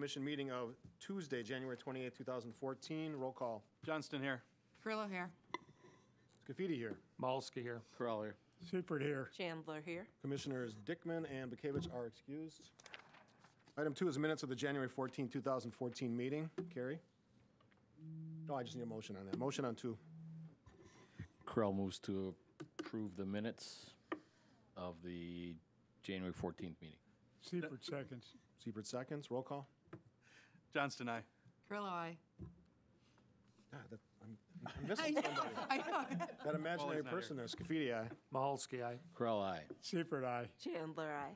Commission meeting of Tuesday, January 28th, 2014. Roll call. Johnston here. Frillo here. Scafidi here. Malski here. Corral here. Seifert here. Chandler here. Commissioners Dickman and Bakevich are excused. Item 2 is minutes of the January 14, 2014 meeting. Carrie? No, I just need a motion on that. Motion on 2. Corral moves to approve the minutes of the January 14th meeting. Seifert seconds. Seifert seconds. Roll call. Johnston, aye. Frillo, aye. God, I'm missing somebody. I know. That imaginary not person there. Scafidi, aye. Malski, aye. Corral, aye. Seifert, aye. Chandler, aye.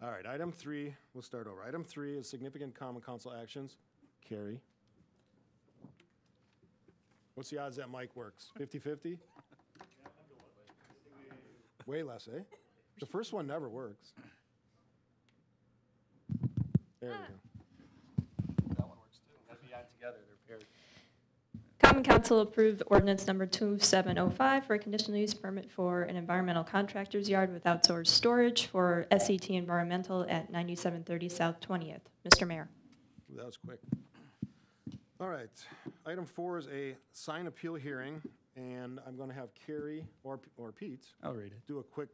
All right, item 3, we'll start over. Item 3 is significant common council actions. Carrie? What's the odds that mic works? 50-50? Way less, eh? The first one never works. There we go. That one works too. Gotta be on together, they're paired. Common Council approved ordinance number 2705 for a conditional use permit for an environmental contractor's yard with outdoor storage for SET Environmental at 9730 South 20th. Mr. Mayor. Ooh, that was quick. All right, item 4 is a sign appeal hearing, and I'm going to have Carrie or Pete I'll read it. do a quick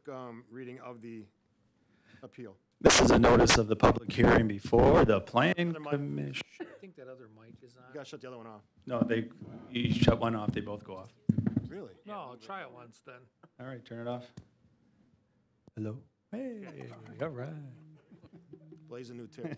reading of the appeal. This is a notice of the public hearing before the Planning Commission. I think that other mic is You on. got to shut the other one off. No, you shut one off, they both go off. Really? No, try it once then. All right, turn it off. Hello? Hey, all right. Blaze a new tip.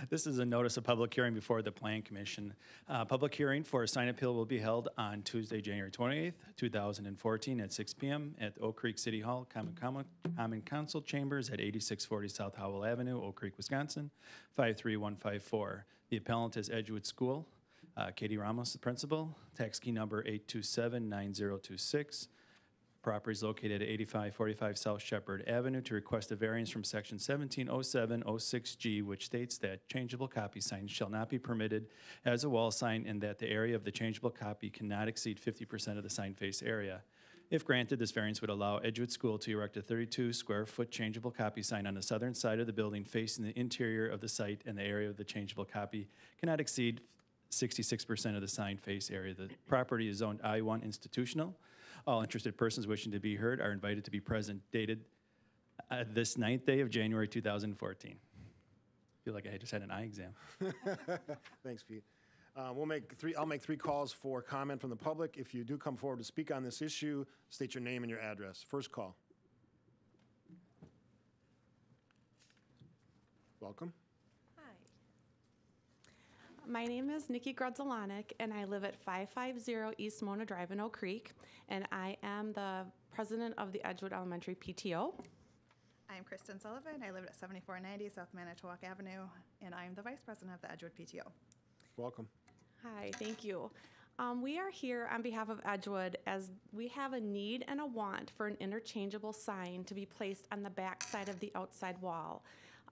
This is a notice of public hearing before the Plan Commission. Public hearing for a sign appeal will be held on Tuesday, January 28th, 2014 at 6 p.m. at Oak Creek City Hall, Common Council Chambers at 8640 South Howell Avenue, Oak Creek, Wisconsin, 53154. The appellant is Edgewood School. Katie Ramos, the principal. Tax key number 8279026. Property is located at 8545 South Shepherd Avenue to request a variance from section 170706G, which states that changeable copy signs shall not be permitted as a wall sign and that the area of the changeable copy cannot exceed 50% of the sign face area. If granted, this variance would allow Edgewood School to erect a 32-square-foot changeable copy sign on the southern side of the building facing the interior of the site, and the area of the changeable copy cannot exceed 66% of the sign face area. The property is zoned I-1 institutional. All interested persons wishing to be heard are invited to be present, dated this 9th day of January 2014. I feel like I just had an eye exam. Thanks, Pete. I'll make 3 calls for comment from the public. If you do come forward to speak on this issue, state your name and your address. First call. Welcome. My name is Nikki Grudzelanek, and I live at 550 East Mona Drive in Oak Creek, and I am the president of the Edgewood Elementary PTO. I'm Kristen Sullivan. I live at 7490 South Manitowoc Avenue, and I'm the vice president of the Edgewood PTO. Welcome. Hi, thank you. We are here on behalf of Edgewood as we have a need and a want for an interchangeable sign to be placed on the back side of the outside wall.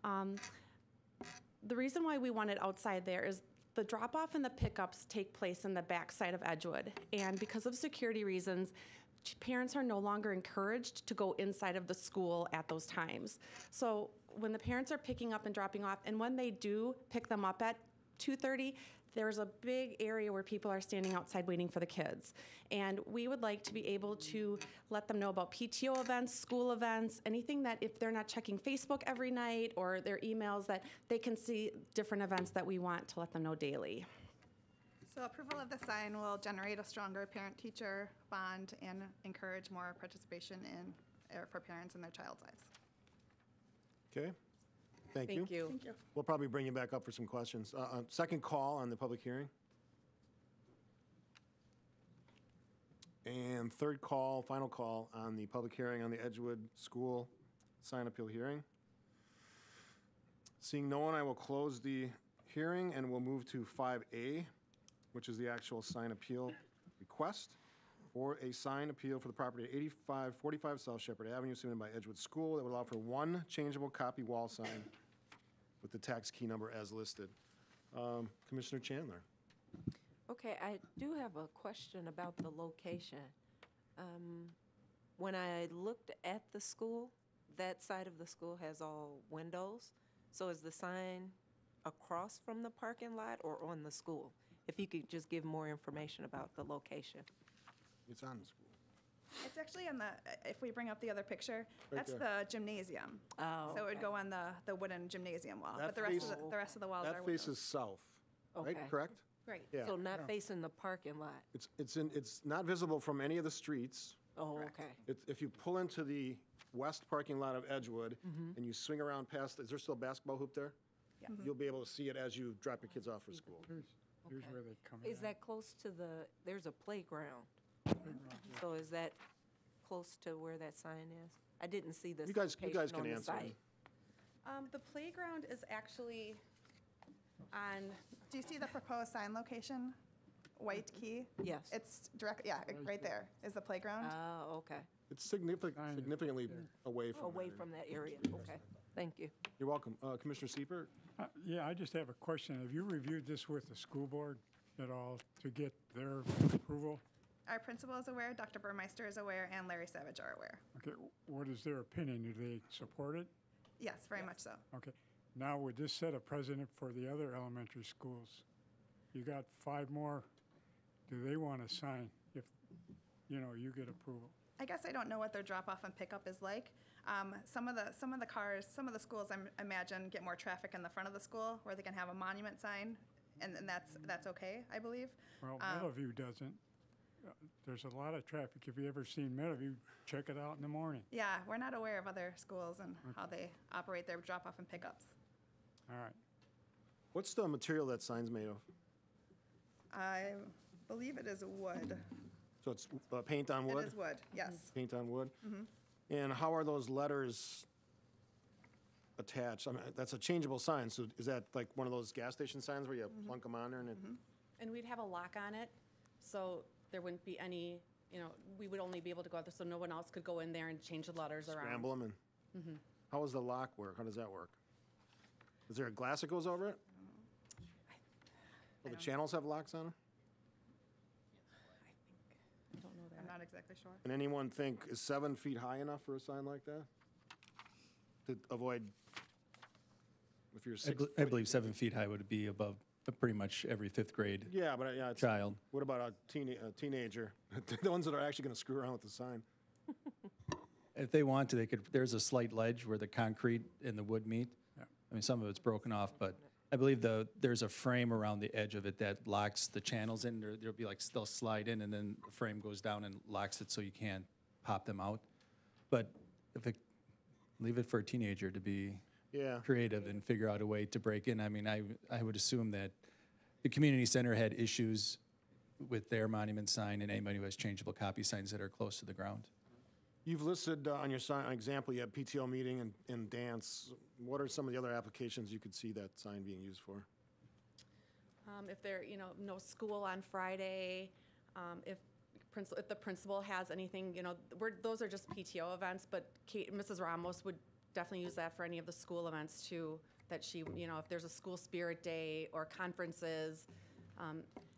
The reason why we want it outside there is the drop-off and the pickups take place in the back side of Edgewood, and because of security reasons, parents are no longer encouraged to go inside of the school at those times. So when the parents are picking up and dropping off, and when they do pick them up at 2:30, there's a big area where people are standing outside waiting for the kids. And we would like to be able to let them know about PTO events, school events, anything that if they're not checking Facebook every night or their emails, that they can see different events that we want to let them know daily. So approval of the sign will generate a stronger parent-teacher bond and encourage more participation for parents in their child's lives. Okay. Thank you. Thank you. Thank you. We'll probably bring you back up for some questions. Second call on the public hearing. And third call, final call on the public hearing on the Edgewood School sign appeal hearing. Seeing no one, I will close the hearing and we'll move to 5A, which is the actual sign appeal request for a sign appeal for the property at 8545 South Shepherd Avenue, submitted by Edgewood School, that would allow for one changeable copy wall sign with the tax key number as listed. Commissioner Chandler. Okay, I do have a question about the location. When I looked at the school, that side of the school has all windows. So is the sign across from the parking lot or on the school? If you could just give more information about the location. It's on the school. It's actually on the, if we bring up the other picture, Right that's there. the gymnasium. Oh, So it would okay. go on the wooden gymnasium wall, That but the rest face- of the rest of the walls are That windows. faces south, right? Okay. Correct? Right. Yeah. So not facing the parking lot? It's not visible from any of the streets. Oh, Correct. okay. If you pull into the west parking lot of Edgewood and you swing around past, is there still a basketball hoop there? Yes. You'll be able to see it as you drop your kids off for school. Here's Okay. where they come in. Is that close to there's a playground? So is that close to where that sign is? I didn't see this You guys location can on the answer. site. The playground is actually on, Do you see the proposed sign location? White key? Yes. It's direct, yeah, right there is the playground. Oh, okay. It's significantly away from Away that. from that area. Okay. Thank you. You're welcome. Commissioner Sieper? Yeah, I just have a question. Have you reviewed this with the school board at all to get their approval? Our principal is aware, Dr. Burmeister is aware, and Larry Savage are aware. Okay, what is their opinion? Do they support it? Yes, very much so. Okay. Now, would this set a precedent for the other elementary schools? You got 5 more. Do they want to sign if, you get approval? I guess I don't know what their drop-off and pickup is like. Some of the cars, some of the schools, I imagine, get more traffic in the front of the school where they can have a monument sign, and that's okay, I believe. Well, Meadowview doesn't. There's a lot of traffic. If you ever seen Meadowview, check it out in the morning. Yeah, we're not aware of other schools and how they operate their drop-off and pickups. All right. What's the material that sign's made of? I believe it is wood. So it's paint on wood? It is wood, yes. Paint on wood? And how are those letters attached? I mean, that's a changeable sign, so is that like one of those gas station signs where you plunk them on there and it? and we'd have a lock on it, so there wouldn't be any, we would only be able to go out there, so no one else could go in there and change the letters around. Scramble them and? How does the lock work? How does that work? Is there a glass that goes over it? Will the channels have locks on them? I don't know I'm that. not exactly sure. And anyone think is 7 feet high enough for a sign like that? To avoid, if you're 6 I foot, believe 7 feet high would be above pretty much every 5th grade yeah, but yeah, it's, child. what about a teenager? The ones that are actually gonna screw around with the sign. If they want to, they could, there's a slight ledge where the concrete and the wood meet. Yeah. I mean, some of it's broken off, but I believe there's a frame around the edge of it that locks the channels in. There'll be like, they'll slide in and then the frame goes down and locks it so you can't pop them out. But leave it for a teenager to be Yeah. creative and figure out a way to break in. I mean, I would assume that the community center had issues with their monument sign and anybody who has changeable copy signs that are close to the ground. You've listed on your sign, example, you have PTO meeting and dance. What are some of the other applications you could see that sign being used for? If there, no school on Friday, if the principal has anything, those are just PTO events, but Mrs. Ramos would definitely use that for any of the school events too, that she, if there's a school spirit day or conferences,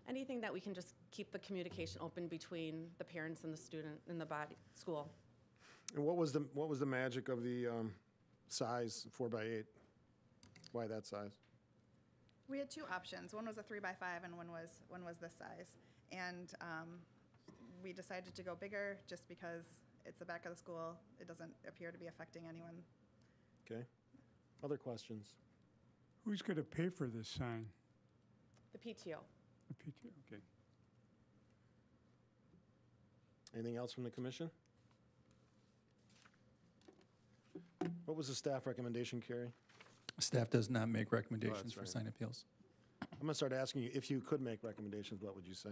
anything that we can just keep the communication open between the parents and the student and the school. And what was the magic of the size 4x8? Why that size? We had 2 options. One was a 3x5 and one was this size. And we decided to go bigger just because it's the back of the school. It doesn't appear to be affecting anyone. Okay. Other questions? Who's going to pay for this sign? The PTO. The PTO, okay. Anything else from the commission? What was the staff recommendation, Carrie? Staff does not make recommendations for right. sign appeals. I'm gonna start asking you, if you could make recommendations, what would you say?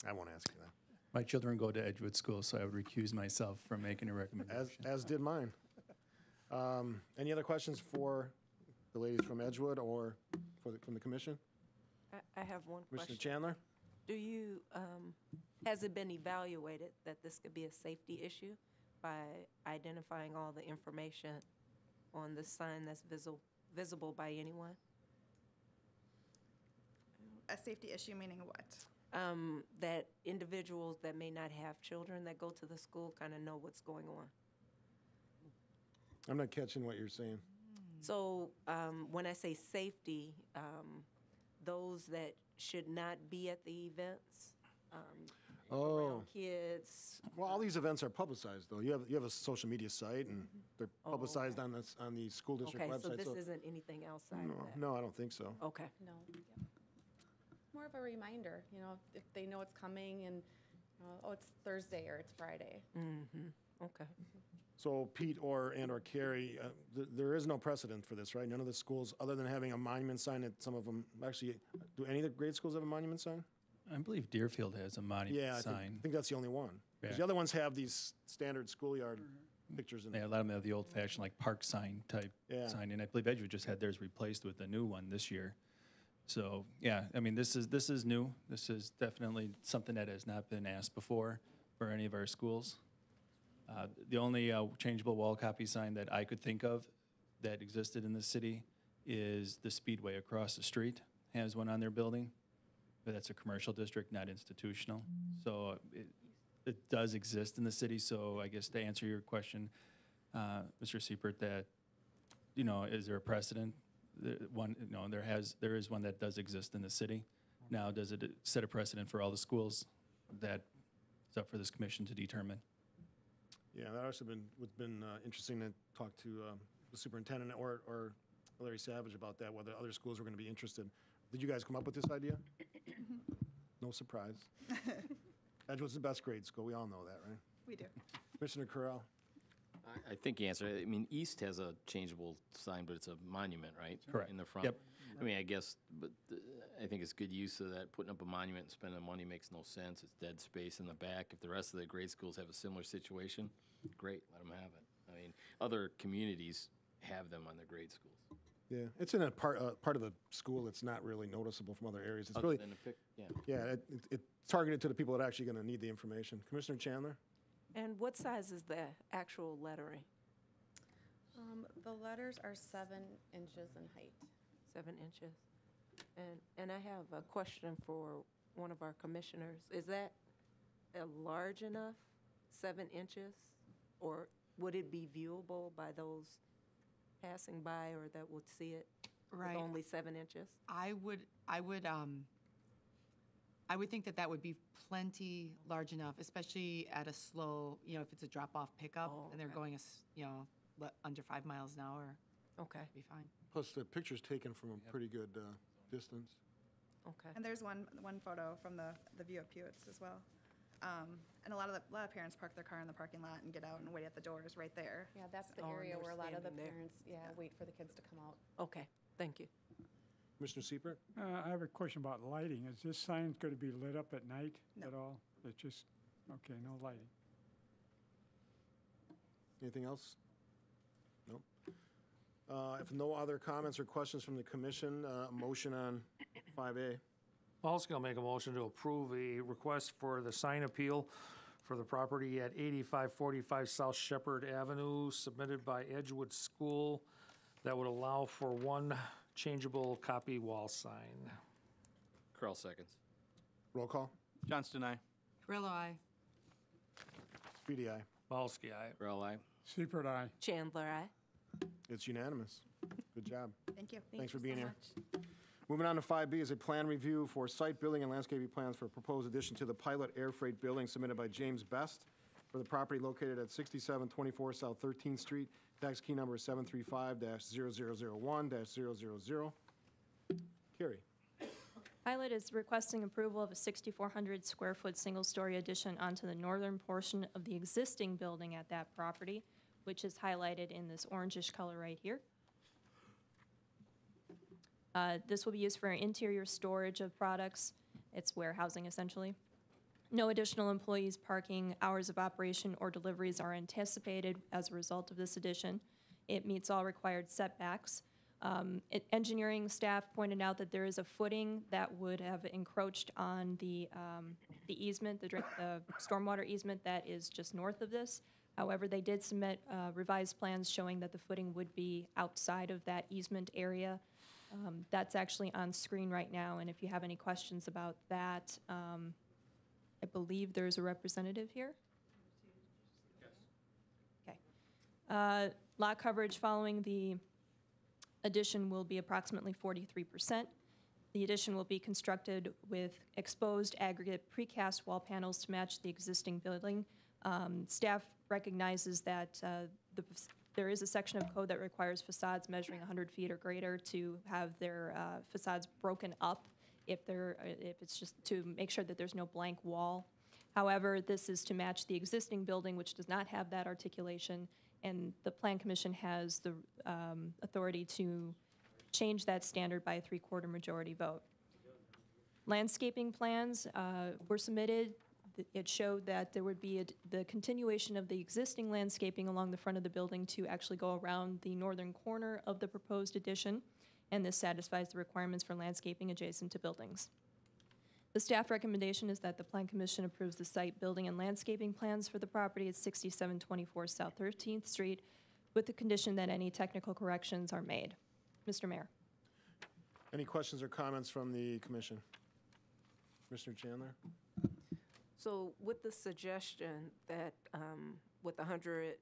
I won't ask you that. My children go to Edgewood School, so I would recuse myself from making a recommendation. As did mine. Any other questions for the ladies from Edgewood or from the commission? I have one Commissioner question. Chandler? Do you, has it been evaluated that this could be a safety issue by identifying all the information on the sign that's visible by anyone? A safety issue meaning what? That individuals that may not have children that go to the school kind of know what's going on. I'm not catching what you're saying. So when I say safety, those that should not be at the events, Oh, around kids. well, all these events are publicized, though. You have a social media site, and they're publicized on the school district Okay, so website. this isn't anything outside No, of that? no, I don't think so. Okay. No. More of a reminder, if they know it's coming and, oh, it's Thursday or it's Friday. Okay. So Pete or Carrie, there is no precedent for this, right? None of the schools, other than having a monument sign at some of them, actually, do any of the grade schools have a monument sign? I believe Deerfield has a monument Yeah, I sign. think that's the only one. Because the Yeah. other ones have these standard schoolyard pictures in Yeah, a them. lot of them have the old-fashioned, like, park sign type Yeah. sign, and I believe Edgewood just had theirs replaced with a new one this year. So, yeah, I mean, this is new. This is definitely something that has not been asked before for any of our schools. The only changeable wall copy sign that I could think of that existed in the city is the Speedway across the street has one on their building, but that's a commercial district, not institutional. So it does exist in the city, so I guess to answer your question, Mr. Seipert, that, is there a precedent? There is one that does exist in the city. Now, does it set a precedent for all the schools? That is up for this commission to determine. Yeah, that also would been interesting to talk to the superintendent or Larry Savage about that, whether other schools were going to be interested. Did you guys come up with this idea? No surprise. Edgewood's the best grade school. We all know that, right? We do. Commissioner Corral? I think you answered it. I mean, East has a changeable sign, but it's a monument, right? Correct. In the front. Yep. I mean, I guess, but I think it's good use of that. Putting up a monument and spending money makes no sense. It's dead space in the back. If the rest of the grade schools have a similar situation, great, let them have it. I mean, other communities have them on their grade schools. Yeah, it's in a part of the school that's not really noticeable from other areas. It's Other really, than the yeah. yeah, it's targeted to the people that are actually going to need the information. Commissioner Chandler? And what size is the actual lettering? The letters are 7 inches in height. 7 inches. And I have a question for one of our commissioners. Is that large enough, 7 inches? Or would it be viewable by those passing by or that would see it Right. with only 7 inches? I would think that would be plenty large enough, especially at a slow, if it's a drop-off pickup Oh, and they're okay. going, under 5 miles an hour, Okay, be fine. Plus, the picture's taken from a pretty good distance. okay. And there's one photo from the view of Pewits as well. And a lot of parents park their car in the parking lot and get out and wait at the doors right there. Yeah, that's the Oh, and area they're where a lot of the standing there. parents, wait for the kids to come out. Okay, thank you. Commissioner Seipert? I have a question about lighting. Is this sign going to be lit up at night No. at all? It's just, okay, no lighting. Anything else? No. If no other comments or questions from the commission, a motion on 5A. Also gonna make a motion to approve a request for the sign appeal for the property at 8545 South Shepherd Avenue, submitted by Edgewood School, that would allow for one changeable copy wall sign. Carl seconds. Roll call. Johnston, aye. Grillo, aye. Speedy, aye. Walski, aye. Earl, aye. Seipert, aye. Chandler, aye. It's unanimous. Good job. Thank you. Thanks for being here. Moving on to 5B is a plan review for site building and landscaping plans for a proposed addition to the pilot air freight building submitted by James Best for the property located at 6724 South 13th Street. Tax key number is 735-0001-000. Carrie. Pilot is requesting approval of a 6,400 square foot single-story addition onto the northern portion of the existing building at that property, which is highlighted in this orangish color right here. This will be used for interior storage of products. It's warehousing, essentially. No additional employees, parking, hours of operation, or deliveries are anticipated as a result of this addition. It meets all required setbacks. Engineering staff pointed out that there is a footing that would have encroached on the easement, the stormwater easement that is just north of this. However, they did submit revised plans showing that the footing would be outside of that easement area. That's actually on screen right now, and if you have any questions about that, I believe there's a representative here. Okay. Lot coverage following the addition will be approximately 43%. The addition will be constructed with exposed aggregate precast wall panels to match the existing building. Staff recognizes that there is a section of code that requires facades measuring 100 feet or greater to have their facades broken up if it's just to make sure that there's no blank wall. However, this is to match the existing building, which does not have that articulation, and the Plan Commission has the authority to change that standard by a 3/4 majority vote. Landscaping plans were submitted. It showed that there would be the continuation of the existing landscaping along the front of the building to actually go around the northern corner of the proposed addition, and this satisfies the requirements for landscaping adjacent to buildings. The staff recommendation is that the Plan Commission approves the site building and landscaping plans for the property at 6724 South 13th Street with the condition that any technical corrections are made. Mr. Mayor. Any questions or comments from the commission? Commissioner Chandler? So with the suggestion that with 100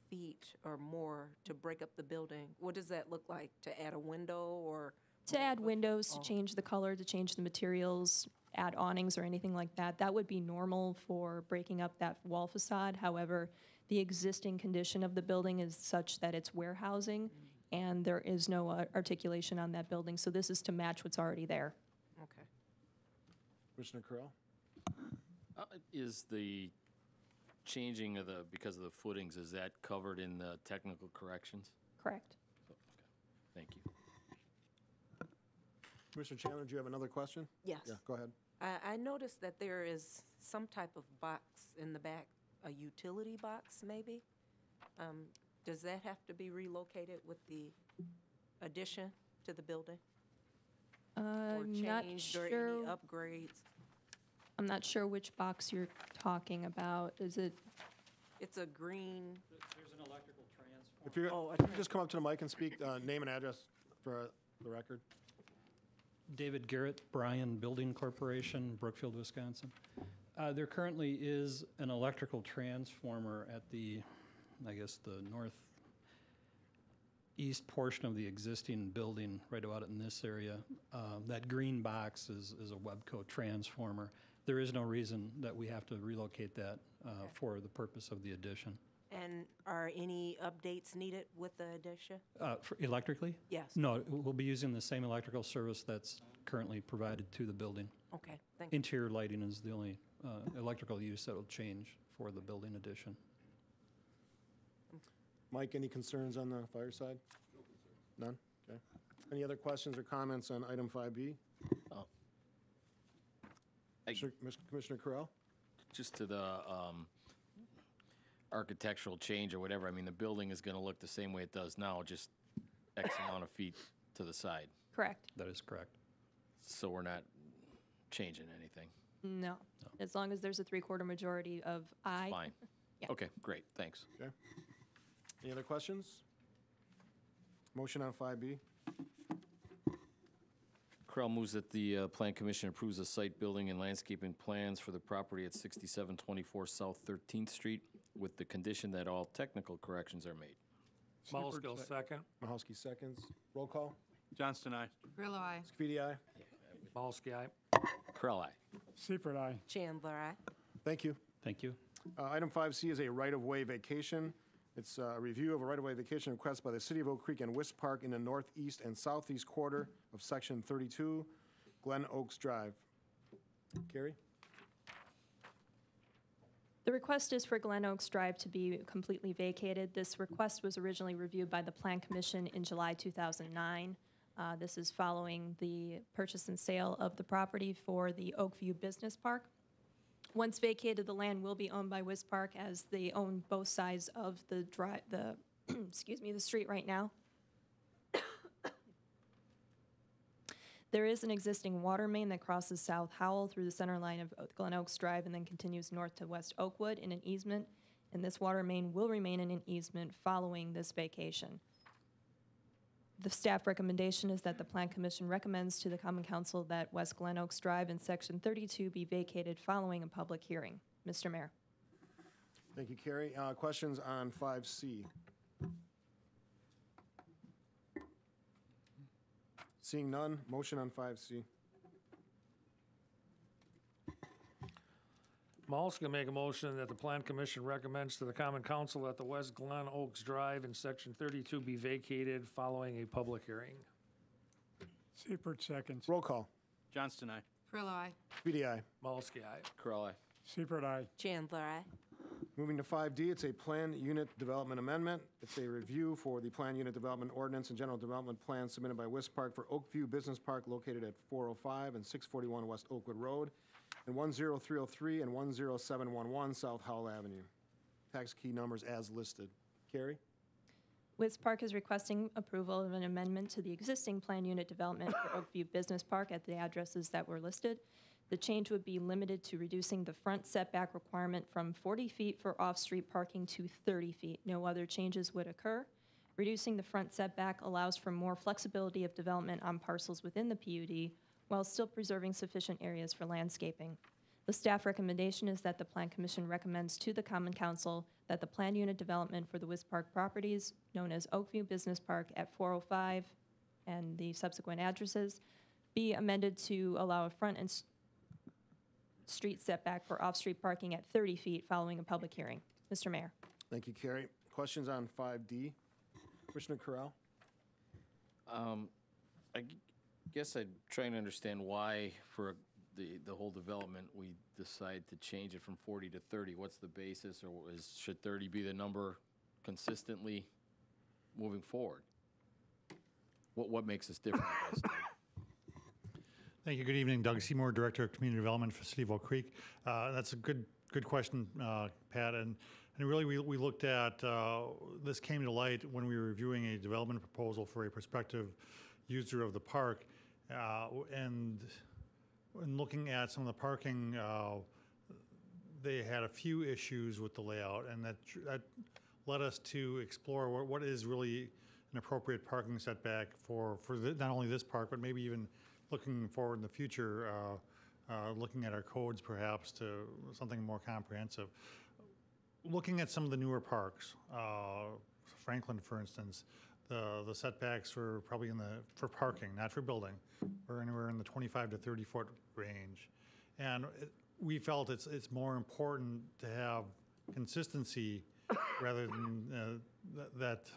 feet or more to break up the building, what does that look like? To add a window or? To add windows, to change the color, to change the materials, add awnings or anything like that, that would be normal for breaking up that wall facade. However, the existing condition of the building is such that it's warehousing, and there is no articulation on that building, so this is to match what's already there. Okay. Commissioner Curl? Is the changing of because of the footings, is that covered in the technical corrections? Correct. Okay. Thank you. Commissioner Chandler, do you have another question? Yes. Yeah, go ahead. I noticed that there is some type of box in the back, a utility box maybe. Does that have to be relocated with the addition to the building? Or I'm not changed or sure. any upgrades? I'm not sure which box you're talking about. Is it? It's a green, There's an electrical transformer. If you're, Oh, if you just come up to the mic and speak, name and address for the record. David Garrett, Bryan Building Corporation, Brookfield, Wisconsin. There currently is an electrical transformer at the, I guess, the northeast portion of the existing building, right about in this area. That green box is a Webco transformer. There is no reason that we have to relocate that for the purpose of the addition. and are any updates needed with the addition? For electrically? Yes. No, we'll be using the same electrical service that's currently provided to the building. Okay, thank you. Interior lighting is the only electrical use that will change for the building addition. Mike, any concerns on the fire side? No concerns. None? Okay. Any other questions or comments on item 5B? Commissioner Correll? Just to the architectural change or whatever, I mean, the building is going to look the same way it does now, just X amount of feet to the side. Correct. That is correct. So we're not changing anything. No. As long as there's a 3/4 majority of aye. Fine. Yeah. Okay, great, thanks. Okay. Any other questions? Motion on 5B? Corral moves that the Plan Commission approves the site building and landscaping plans for the property at 6724 South 13th Street with the condition that all technical corrections are made. Malaskill, second. Mahowski seconds. Roll call. Johnston, aye. Grillo, aye. Scafidi, aye. Malaski, aye. Corral, aye. Seifert, aye. Chandler, aye. Thank you. Thank you. Item 5C is a right-of-way vacation. It's a review of a right-of-way vacation request by the City of Oak Creek and West Park in the northeast and southeast quarter of Section 32, Glen Oaks Drive. Carrie? The request is for Glen Oaks Drive to be completely vacated. This request was originally reviewed by the Plan Commission in July 2009. This is following the purchase and sale of the property for the Oakview Business Park. Once vacated, the land will be owned by West Park as they own both sides of the the street right now. There is an existing water main that crosses South Howell through the center line of Glen Oaks Drive and then continues north to West Oakwood in an easement, and this water main will remain in an easement following this vacation. The staff recommendation is that the Plan Commission recommends to the Common Council that West Glen Oaks Drive in Section 32 be vacated following a public hearing. Mr. Mayor. Thank you, Carrie. Questions on 5C? Seeing none, motion on 5C. I'm also going to make a motion that the Plan Commission recommends to the Common Council that the West Glen Oaks Drive in Section 32 be vacated following a public hearing. Seifert seconds. Roll call. Johnston, aye. Perillo, aye. Speedy, aye. Malsky, aye. Crowell, aye. Seifert, aye. Chandler, aye. Moving to 5D, it's a plan unit development amendment. It's a review for the plan unit development ordinance and general development plan submitted by West Park for Oakview Business Park located at 405 and 641 West Oakwood Road, and 10303 and 10711 South Howell Avenue. Tax key numbers as listed. Carrie? Wiz Park is requesting approval of an amendment to the existing plan unit development for Oakview Business Park at the addresses that were listed. The change would be limited to reducing the front setback requirement from 40 feet for off-street parking to 30 feet. No other changes would occur. Reducing the front setback allows for more flexibility of development on parcels within the PUD while still preserving sufficient areas for landscaping. The staff recommendation is that the Plan Commission recommends to the Common Council that the plan unit development for the Wiz Park properties, known as Oakview Business Park at 405 and the subsequent addresses, be amended to allow a front and street setback for off-street parking at 30 feet following a public hearing. Mr. Mayor. Thank you, Carrie. Questions on 5D? Commissioner Corral? I guess I'm trying to understand why for the whole development, we decide to change it from 40 to 30. What's the basis, or should 30 be the number consistently moving forward? What makes us different? I guess, Thank you. Good evening. Doug Seymour, Director of Community Development for City of Oak Creek. That's a good question, Pat. And really, we looked at, this came to light when we were reviewing a development proposal for a prospective user of the park. And in looking at some of the parking, they had a few issues with the layout, and that led us to explore what is really an appropriate parking setback for not only this park, but maybe even looking forward in the future, looking at our codes perhaps to something more comprehensive. Looking at some of the newer parks, Franklin, for instance, the setbacks were probably for parking, not for building, were anywhere in the 25 to 30 foot range. And we felt it's more important to have consistency rather than that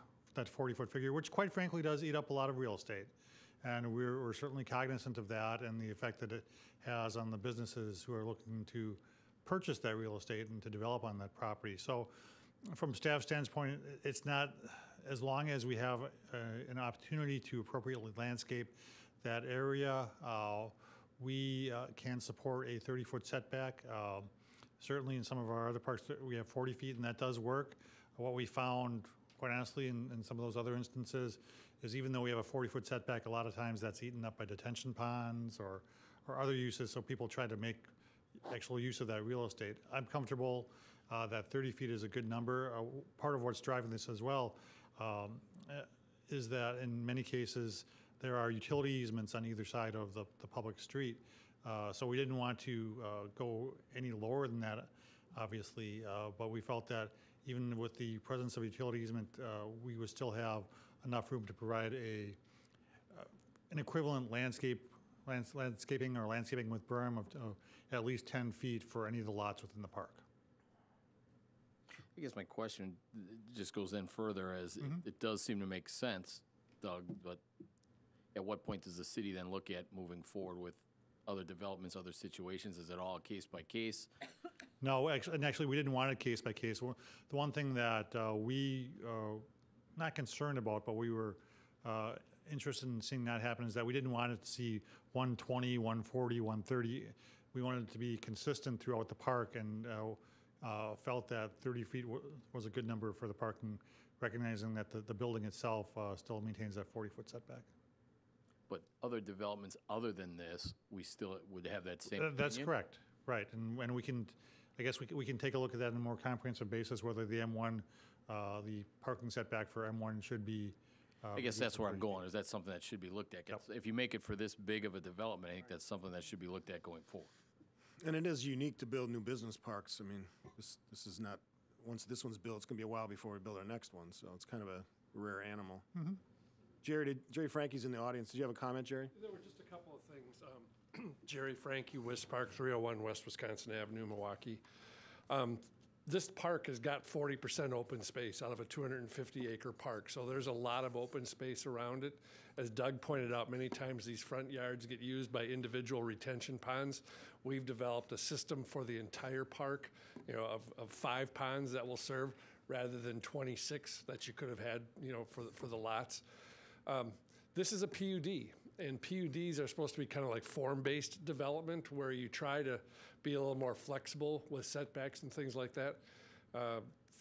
40 foot figure, which quite frankly does eat up a lot of real estate. And we're certainly cognizant of that and the effect that it has on the businesses who are looking to purchase that real estate and to develop on that property. So from staff standpoint, it's not, as long as we have an opportunity to appropriately landscape that area, we can support a 30-foot setback. Certainly in some of our other parks, we have 40 feet, and that does work. What we found, quite honestly, in some of those other instances, is even though we have a 40-foot setback, a lot of times that's eaten up by detention ponds or other uses, so people try to make actual use of that real estate. I'm comfortable that 30 feet is a good number. Part of what's driving this as well is that in many cases there are utility easements on either side of the public street. So we didn't want to go any lower than that, obviously, but we felt that even with the presence of utility easement, we would still have enough room to provide an equivalent landscaping or landscaping with berm of at least 10 feet for any of the lots within the park. I guess my question just goes in further as it does seem to make sense, Doug, but at what point does the city then look at moving forward with other developments, other situations? Is it all case by case? No, actually we didn't want it case by case. The one thing that we not concerned about, but we were interested in seeing that happen is that we didn't want it to see 120, 140, 130. We wanted it to be consistent throughout the park, and felt that 30 feet was a good number for the parking, recognizing that the building itself still maintains that 40-foot setback. But other developments other than this, we still would have that same That's opinion? correct, right. And we can, I guess we can take a look at that on a more comprehensive basis, whether the M1, the parking setback for M1 should be. I guess that's where I'm going. Is that something that should be looked at? Yep. If you make it for this big of a development, I think that's something that should be looked at going forward. And it is unique to build new business parks. I mean, this is not, once this one's built, it's going to be a while before we build our next one, so it's kind of a rare animal. Jerry Frankie's in the audience. Did you have a comment, Jerry? There were just a couple of things. Jerry Frankie, West Park, 301 West Wisconsin Avenue, Milwaukee. This park has got 40% open space out of a 250-acre park, so there's a lot of open space around it. As Doug pointed out, many times these front yards get used by individual retention ponds. We've developed a system for the entire park, of 5 ponds that will serve rather than 26 that you could have had, for the lots. This is a PUD, and PUDs are supposed to be kind of like form-based development where you try to be a little more flexible with setbacks and things like that.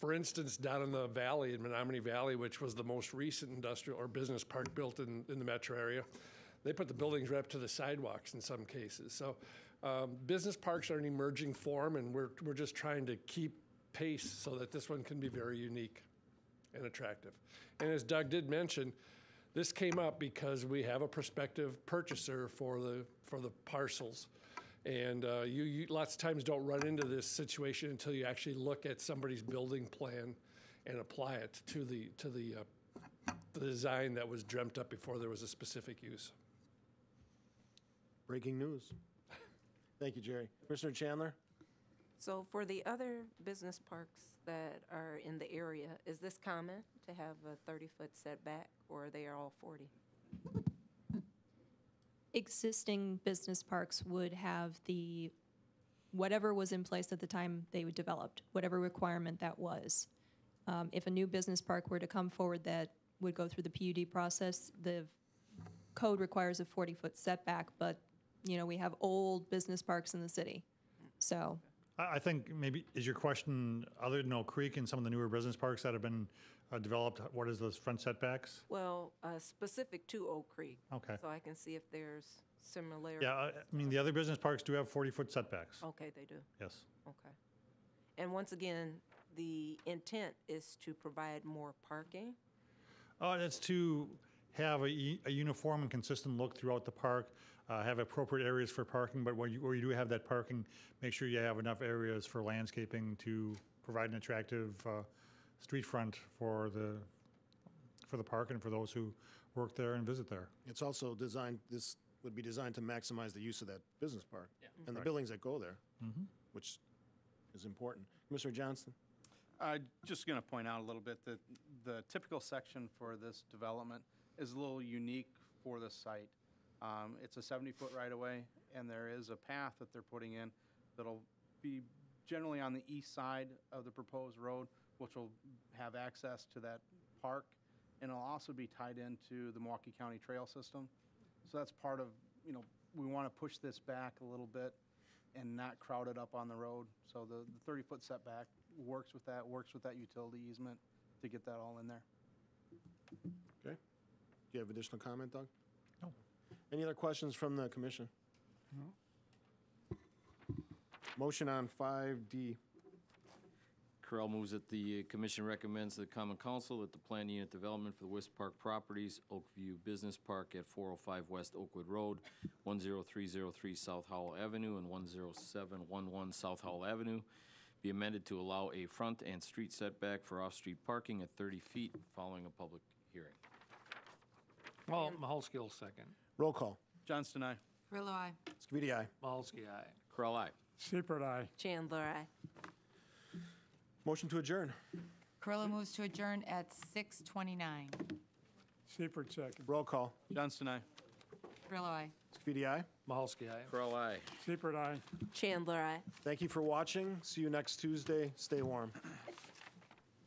For instance, down in the valley, in Menominee Valley, which was the most recent industrial or business park built in the metro area, they put the buildings right up to the sidewalks in some cases. So business parks are an emerging form, and we're just trying to keep pace so that this one can be very unique and attractive. And as Doug did mention, this came up because we have a prospective purchaser for the parcels. And you lots of times don't run into this situation until you actually look at somebody's building plan and apply it to the design that was dreamt up before there was a specific use. Breaking news. Thank you, Jerry. Commissioner Chandler? So for the other business parks that are in the area, is this common to have a 30-foot setback, or are they all 40? Existing business parks would have whatever was in place at the time they were developed, whatever requirement that was. If a new business park were to come forward that would go through the PUD process, the code requires a 40-foot setback, but, we have old business parks in the city, so. I think maybe, is your question, other than Oak Creek and some of the newer business parks that have been developed, what is those front setbacks? Well, specific to Oak Creek. Okay. So I can see if there's similarity. Yeah, the other business parks do have 40-foot setbacks. Okay, they do. Yes. Okay. And once again, the intent is to provide more parking? It's to have a uniform and consistent look throughout the park, have appropriate areas for parking, but where you do have that parking, make sure you have enough areas for landscaping to provide an attractive street front for the park and for those who work there and visit there. It's also designed, this would be designed to maximize the use of that business park and the Right. buildings that go there, which is important. Commissioner Johnston? Just going to point out a little bit that the typical section for this development is a little unique for the site. It's a 70-foot right-of-way, and there is a path that they're putting in that'll be generally on the east side of the proposed road, which will have access to that park, and it'll also be tied into the Milwaukee County Trail System. So that's part of, we want to push this back a little bit and not crowd it up on the road. So the 30-foot setback works with that utility easement to get that all in there. Okay. Do you have additional comment, Doug? No. Any other questions from the commission? No. Motion on 5D. Correll moves that the commission recommends to the common council that the planned unit development for the West Park properties, Oakview Business Park at 405 West Oakwood Road, 10303 South Howell Avenue, and 10711 South Howell Avenue be amended to allow a front and street setback for off-street parking at 30 feet following a public hearing. Well, Mahalski will second. Roll call. Johnston, aye. Grillo, aye. Scavidi, aye. Mahalski, aye. Correll, aye. Seipert, aye. Chandler, aye. Motion to adjourn. Grillo moves to adjourn at 6:29. Seipert, second. Roll call. Johnston, aye. Grillo, aye. Scavidi, aye. Mahalski, aye. Corell, aye. Seipert, aye. Chandler, aye. Thank you for watching. See you next Tuesday. Stay warm.